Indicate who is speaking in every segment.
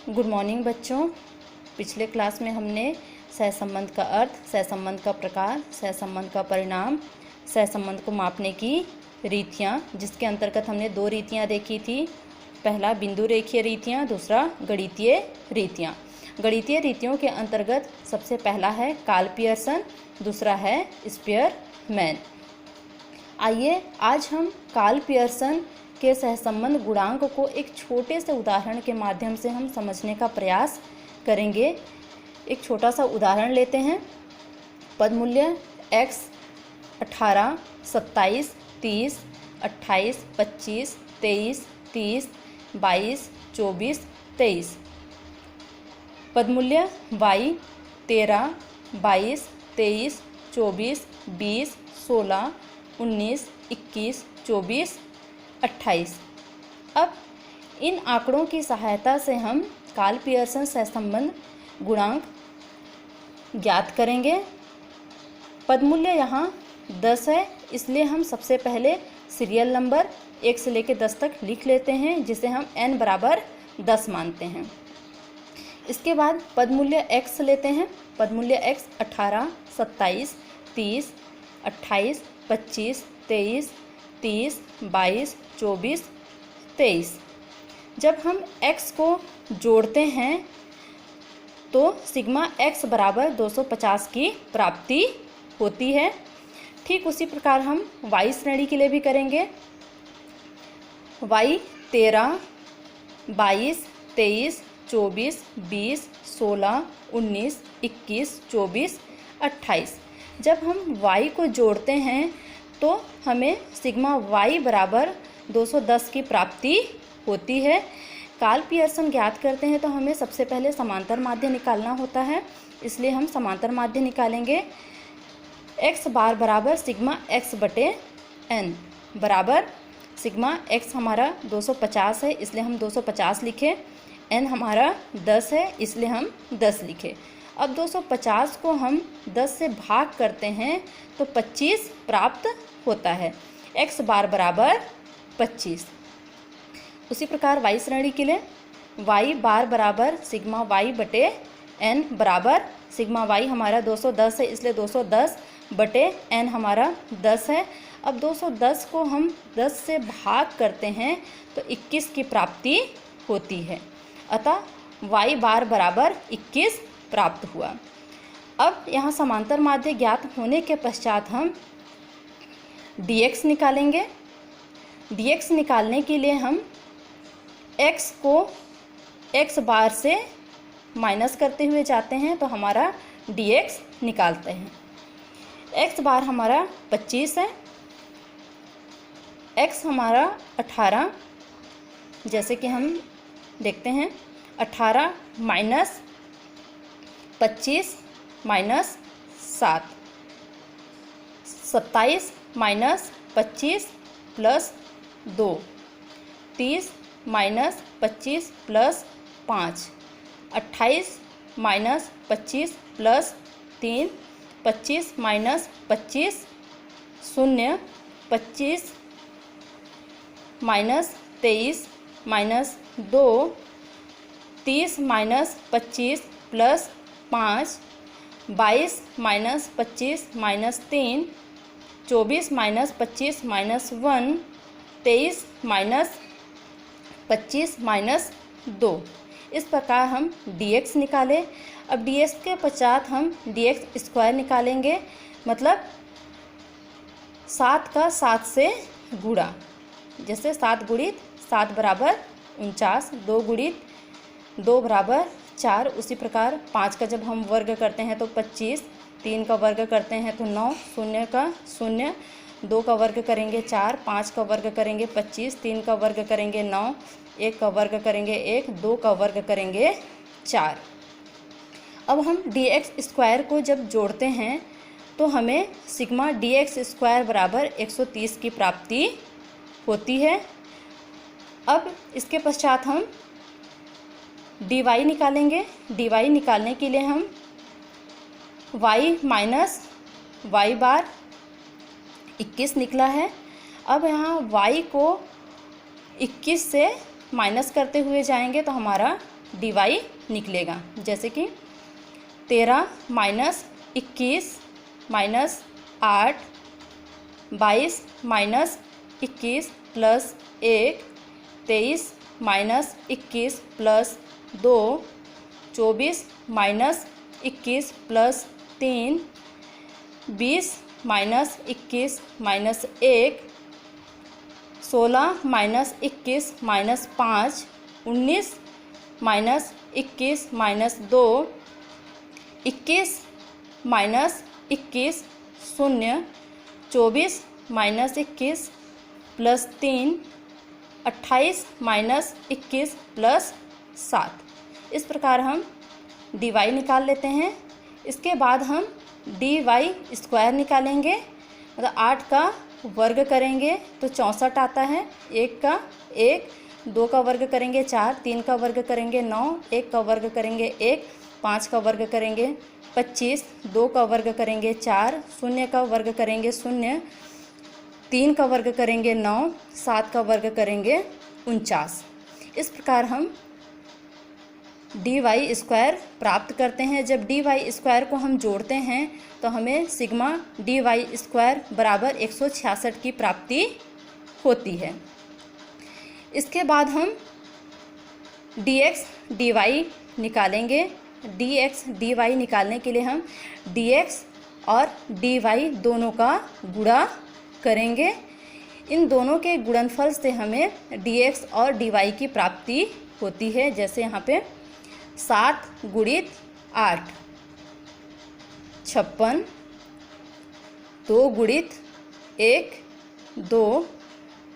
Speaker 1: Good morning बच्चों। पिछले class में हमने सहसंबंध का अर्थ, सहसंबंध का प्रकार, सहसंबंध का परिणाम, सहसंबंध को मापने की रीतियाँ, जिसके अंतर्गत हमने दो रीतियाँ देखी थी। पहला बिंदु रेखीय रीतियाँ, दूसरा गणितीय रीतियाँ। गणितीय रीतियों के अंतर्गत सबसे पहला है कार्ल पियर्सन, दूसरा है स्पीयरमैन। आइए आज हम कार्ल पियर्सन के सहसंबंध गुणांक को एक छोटे से उदाहरण के माध्यम से हम समझने का प्रयास करेंगे। एक छोटा सा उदाहरण लेते हैं। पदमूल्य x 18, 27, 30, 28, 25, 23, 30, 22, 24, 23। पदमूल्य y 13, 22, 23, 24, 20, 16, 19, 21, 24, 28। अब इन आंकड़ों की सहायता से हम कार्ल पियर्सन सहसंबंध गुणांक ज्ञात करेंगे। पदमूल्य यहाँ 10 है, इसलिए हम सबसे पहले सीरियल नंबर 1 से लेकर 10 तक लिख लेते हैं, जिसे हम n बराबर 10 मानते हैं। इसके बाद पदमूल्य x लेते हैं। पदमूल्य x 18, 27, 30, 28, 25, 23, 30, 22, 24, 23। जब हम x को जोड़ते हैं तो सिग्मा x बराबर 250 की प्राप्ति होती है। ठीक उसी प्रकार हम y श्रेणी के लिए भी करेंगे। y 13, 22, 23, 24, 20, 16, 19, 21, 24, 28। जब हम y को जोड़ते हैं तो हमें सिग्मा y बराबर 210 की प्राप्ति होती है। कार्ल पियर्सन ज्ञात करते हैं तो हमें सबसे पहले समांतर माध्य निकालना होता है, इसलिए हम समांतर माध्य निकालेंगे। x बार बराबर सिग्मा x बटे n बराबर सिग्मा x हमारा 250 है, इसलिए हम 250 लिखे। n हमारा 10 है, इसलिए हम 10 लिखे। अब 250 को हम 10 से भाग करते हैं तो 25 प्राप्त होता है। x बार बराबर 25। उसी प्रकार y श्रेणी के लिए y बार बराबर सिग्मा y बटे n बराबर सिग्मा y हमारा 210 है, इसलिए 210 बटे n हमारा 10 है। अब 210 को हम 10 से भाग करते हैं तो 21 की प्राप्ति होती है, अतः y बार बराबर 21 प्राप्त हुआ। अब यहाँ समांतर माध्य ज्ञात होने के पश्चात हम dx निकालेंगे। dx निकालने के लिए हम x को x बार से माइनस करते हुए जाते हैं तो हमारा dx निकालते हैं। x बार हमारा 25 है, x हमारा 18, जैसे कि हम देखते हैं 18 minus 25 minus 7, 27 minus 25 plus 2, 30 minus 25 plus 5, 28 minus 25 plus 3, 25 minus 25 0, 25 minus 23 minus 2, 30 minus 25 plus 5, 22 minus 25 minus 3, 24 minus 25 minus 1, 23 minus 25 minus 2। इस प्रकार हम dx निकाले। अब dx के पश्चात हम dx स्क्वायर निकालेंगे, मतलब 7 का 7 से गुणा। जैसे 7 गुणित 7 बराबर 49, 2 गुणित 2 बराबर 4। उसी प्रकार 5 का जब हम वर्ग करते हैं तो 25, 3 का वर्ग करते हैं तो 9, 0 का 0, 2 का वर्ग करेंगे 4, 5 का वर्ग करेंगे 25, 3 का वर्ग करेंगे 9, 1 का वर्ग करेंगे 1, 2 का वर्ग करेंगे 4। अब हम dx स्क्वायर को जब जोड़ते हैं तो हमें सिग्मा dx स्क्वायर बराबर 130 की प्राप्ति होती है। अब इसके पश्चात हम dy निकालेंगे। dy निकालने के लिए हम y माइनस y बार 21 निकला है। अब यहाँ y को 21 से माइनस करते हुए जाएंगे तो हमारा डी वाई निकलेगा। जैसे कि 13 minus 21 minus 8, 22 minus 21 plus 1, 23 minus 21 plus 2, 24 minus 21 plus 3, 20 minus 21 minus 1, 16 minus 21 minus 5, 19 minus 21 minus 2, 21 minus 21 0, 24 minus 21 plus 3, 28 minus 21 plus 7। इस प्रकार हम डी वाई निकाल लेते हैं। इसके बाद हम डी वाई स्क्वायर निकालेंगे, मतलब 8 का वर्ग करेंगे तो 64 आता है। 1 का 1, 2 का वर्ग करेंगे 4, 3 का वर्ग करेंगे 9, 1 का वर्ग करेंगे 1, 5 का वर्ग करेंगे 25, 2 का वर्ग करेंगे 4, 0 का वर्ग करेंगे 0, 3 का वर्ग करेंगे 9, 7 का वर्ग करेंगे 49। इस प्रकार हम डी वाई स्क्वायर प्राप्त करते हैं। जब डी वाई स्क्वायर को हम जोड़ते हैं तो हमें सिग्मा डी वाई स्क्वायर बराबर 166 की प्राप्ति होती है। इसके बाद हम डी एक्स डी वाई निकालेंगे। डी एक्स डी वाई निकालने के लिए हम डी एक्स और डी वाई दोनों का गुणा करेंगे। इन दोनों के गुणनफल से हमें डी एक्स और डी वाई की प्राप्ति होती है। जैसे यहाँ पे 7 गुणित 8 56, 2 गुणित 1 2,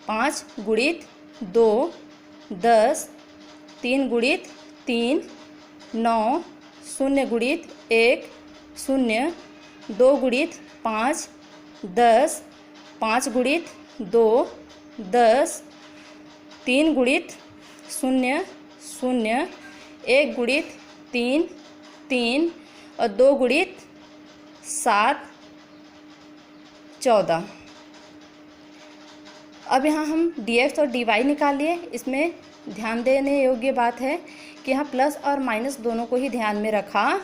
Speaker 1: 5 गुणित 2 10, 3 गुणित 3 9, 0 गुणित 1 0, 2 गुणित 5 10, 5 गुणित 2 10, 3 गुणित 0 0, 1 गुणित 3 3 और 2 गुणित 7 14। अब यहाँ हम डी एक्स और डी वाई निकाल लिए। इसमें ध्यान देने योग्य बात है कि यहाँ प्लस और माइनस दोनों को ही ध्यान में रखा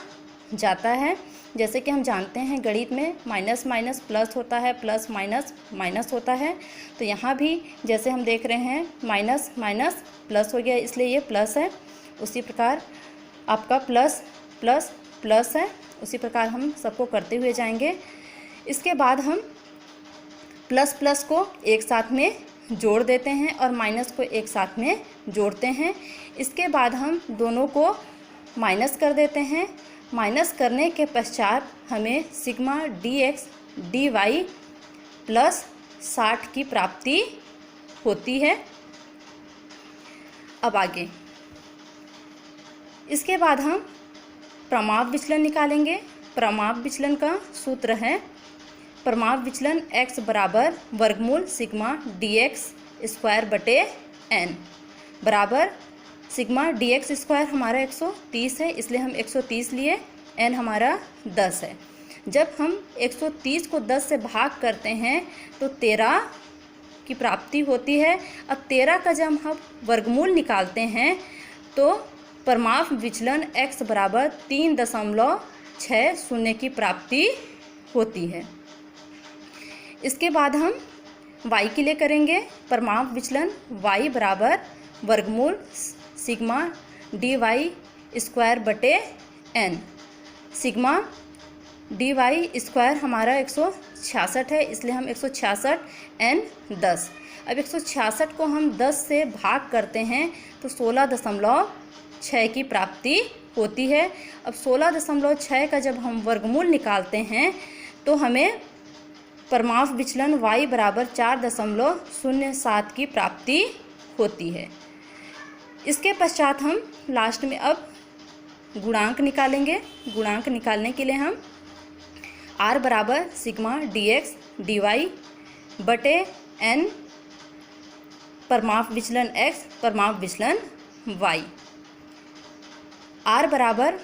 Speaker 1: जाता है। जैसे कि हम जानते हैं गणित में माइनस माइनस प्लस होता है, प्लस माइनस माइनस होता है। तो यहाँ भी जैसे हम देख रहे हैं माइनस माइनस प्लस हो गया, इसलिए ये प्लस है। उसी प्रकार आपका प्लस प्लस प्लस है। उसी प्रकार हम सबको करते हुए जाएंगे। इसके बाद हम प्लस प्लस को एक साथ में जोड़ देते हैं और माइनस को एक साथ में जोड़ते हैं। इसके बाद हम दोनों को माइनस कर देते हैं। माइनस करने के पश्चात हमें sigma D X D Y plus 60 की प्राप्ति होती है। अब आगे इसके बाद हम प्रमाप विचलन निकालेंगे। प्रमाप विचलन का सूत्र है प्रमाप विचलन x बराबर वर्गमूल सिग्मा डी एक्स स्क्वायर बटे n बराबर सिग्मा डी एक्स स्क्वायर हमारा 130 है, इसलिए हम 130 लिए, n हमारा 10 है। जब हम 130 को 10 से भाग करते हैं तो 13 की प्राप्ति होती है। अब 13 का जब हम वर्गमूल निकालते हैं तो प्रमाप विचलन x बराबर 3.60 की प्राप्ति होती है। इसके बाद हम y के लिए करेंगे प्रमाप विचलन y बराबर वर्गमूल सिग्मा डी वाई स्क्वायर बटे n। Sigma D Y square हमारा 166 है, इसलिए हम 166 n 10। अब 166 को हम 10 से भाग करते हैं तो 16.6 की प्राप्ति होती है। अब 16.6 का जब हम वर्गमूल निकालते हैं तो हमें प्रमाप विचलन y बराबर 4.07 की प्राप्ति होती है। इसके पश्चात हम लास्ट में अब गुणांक निकालेंगे। गुणांक निकालने के लिए हम r बराबर sigma D X D Y बटे n प्रमाप विचलन x प्रमाप विचलन y। r बराबर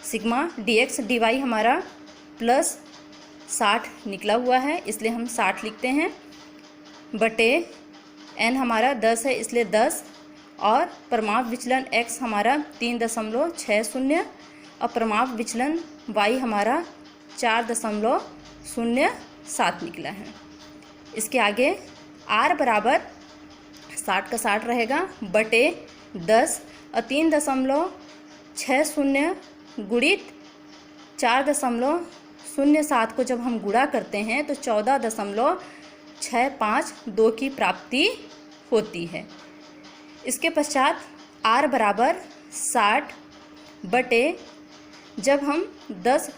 Speaker 1: sigma D X D Y हमारा प्लस 60 निकला हुआ है, इसलिए हम 60 लिखते हैं, बटे n हमारा 10 है, इसलिए 10 और परमाप विचलन x हमारा 3.60 और परमाप विचलन y हमारा 4.07 निकला है। इसके आगे r बराबर 60 का 60 रहेगा बटे 10 और 3.60 गुणित 4.07 को जब हम गुणा करते हैं तो 14.652 की प्राप्ति होती है। इसके पश्चात r बराबर 60 बटे जब हम 10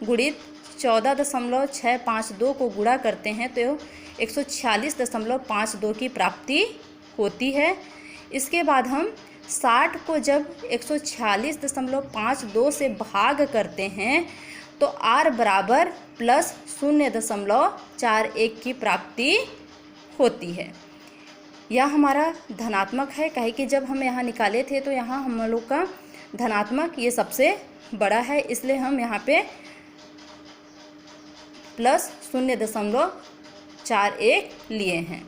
Speaker 1: गुणित 14.652 को गुणा करते हैं तो 146.52 की प्राप्ति होती है। इसके बाद हम 60 को जब 146.52 से भाग करते हैं तो r बराबर प्लस 0.41 की प्राप्ति होती है। यह हमारा धनात्मक है, कहे कि जब हम यहाँ निकाले थे तो यहाँ हम लोग का धनात्मक ये सबसे बड़ा है, इसलिए हम यहाँ पे प्लस 0.41 लिए हैं।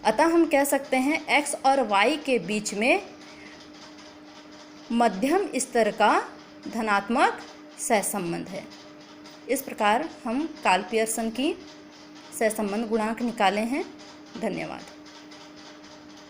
Speaker 1: अतः हम कह सकते हैं x और y के बीच में मध्यम स्तर का धनात्मक सहसंबंध है। इस प्रकार हम कार्ल पियर्सन की सहसंबंध गुणांक निकाले हैं। धन्यवाद।